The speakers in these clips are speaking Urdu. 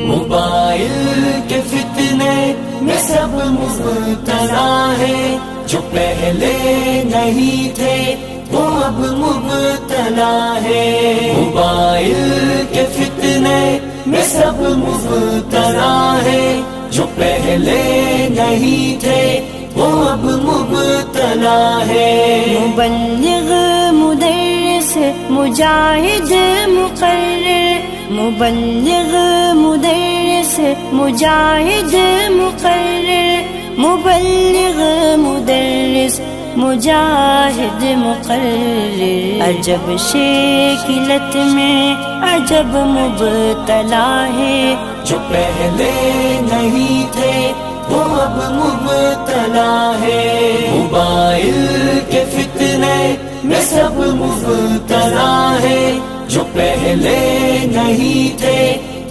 موبائل کے فتنے میں سب مبتلا ہے، جو پہلے نہیں تھے وہ اب مبتلا ہے۔ موبائل کے فتنے میں سب مبتلا ہے، جو پہلے نہیں تھے وہ اب مبتلا ہے۔ مبلغ، مدرس، مجاہد، مقرر، مبلغ، مدرس، مجاہد، مقرر، مبلغ، مدرس، مجاہد، مقرر، عجب شکلت میں عجب مبتلا ہے، جو پہلے نہیں تھے وہ اب مبتلا ہے۔ موبائل کے فتنے میں سب مبتلا ہے، جو پہلے نہیں تھے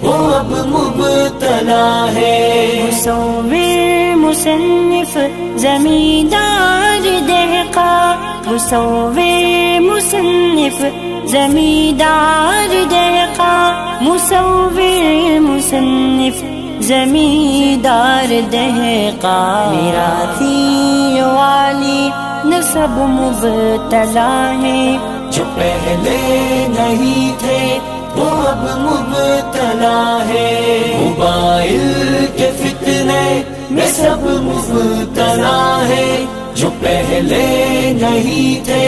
وہ اب مبتلا ہے۔ مصور، مصنف، زمیندار، دہقاں، مصور، مصنف، زمیندار، دہقاں، مصور، مصنف، زمیندار، دہقاں، میراثی والی نسب مبتلا ہے، جو پہلے نہیں تھے وہ اب مبتلا ہے۔ موبائل کے فتنے میں سب مبتلا ہے، جو پہلے نہیں تھے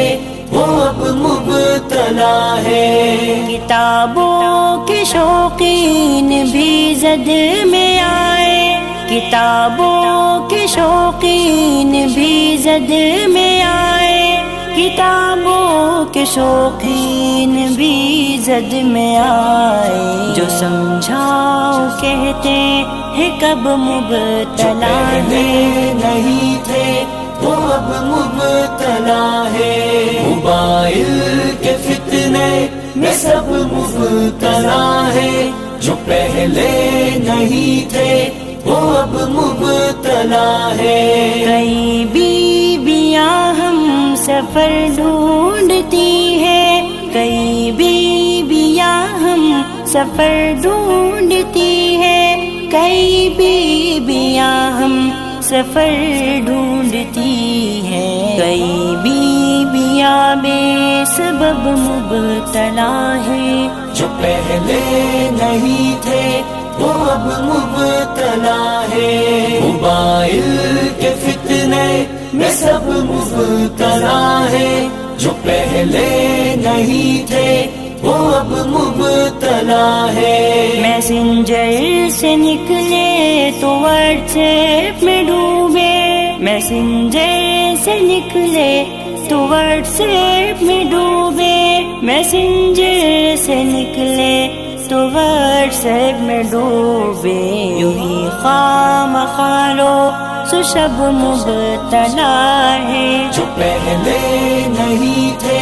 وہ اب مبتلا ہے۔ کتابوں کے شوقین بھی زد میں آئے، کتابوں کے شوقین بھی زد میں آئے، کتابوں کے شوقین بھی زد میں آئے، جو سمجھاؤ کہتے ہیں کب مبتلا ہے، نہیں تھے وہ اب مبتلا ہے۔ موبائل کے فتنے میں سب مبتلا ہے، جو پہلے نہیں تھے وہ اب مبتلا ہے۔ کئی بیویاں ہم سفر ڈھونڈتی ہیں، کئی بیویاں ہم سفر ڈھونڈتی ہیں، کئی بیویاں ہم سفر ڈھونڈتی ہیں، کئی بیویاں بے سبب مبتلا ہے، جو پہلے نہیں تھے وہ اب مبتلا ہے۔ موبائل کے فتنے میں سب مبتلا ہے، جو پہلے نہیں تھے وہ اب مبتلا ہے۔ میسنجر سے نکلے تو واٹس ایپ میں ڈوبے، میسنجر سے نکلے تو واٹس ایپ میں ڈوبے، میسنجر سے نکلے تو واٹس ایپ میں ڈوبے، یوں ہی خام خالو سو شب مبتلا ہے، جو پہلے نہیں تھے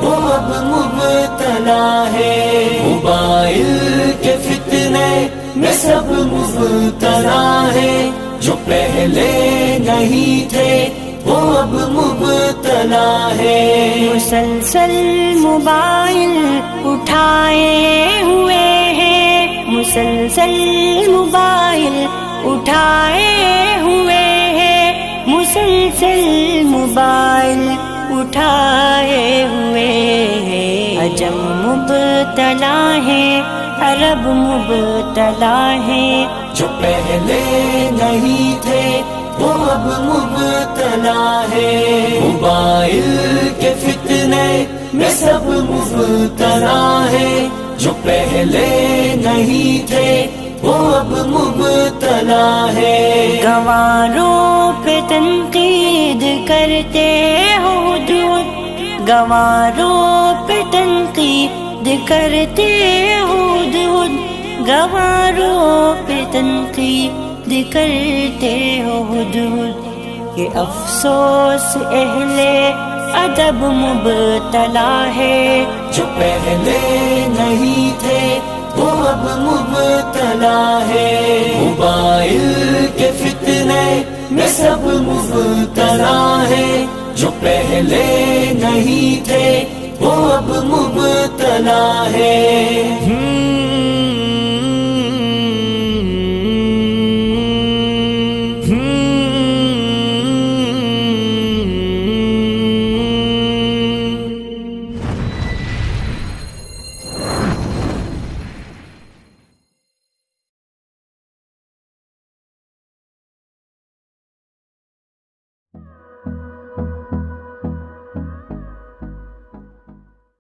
وہ اب مبتلا ہے۔ موبائل کے فتنے میں سب مبتلا ہے، جو پہلے نہیں تھے وہ اب مبتلا ہے۔ مسلسل موبائل اٹھائے ہوئے ہیں، مسلسل موبائل اٹھائے ہوئے ہیں، مسلسل موبائل اٹھائے ہوئے ہیں، عجم مبتلا ہے، عرب مبتلا ہے، جو پہلے نہیں تھے وہ اب مبتلا ہے۔ موبائل کے فتنے میں سب مبتلا ہے، جو پہلے نہیں تھے وہ اب مبتلا ہے۔ گنواروں پہ تنقید کرتے ہو ہدہد، گنواروں پہ تنقید کرتے ہو ہدہد، گنواروں پہ تنقید کرتے ہو ہدہد، کہ افسوس اہل ادب مبتلا ہے، جو پہلے نہیں تھے وہ اب مبتلا ہے۔ موبائل کے فتنے میں سب مبتلا ہے، جو پہلے نہیں تھے وہ اب مبتلا ہے۔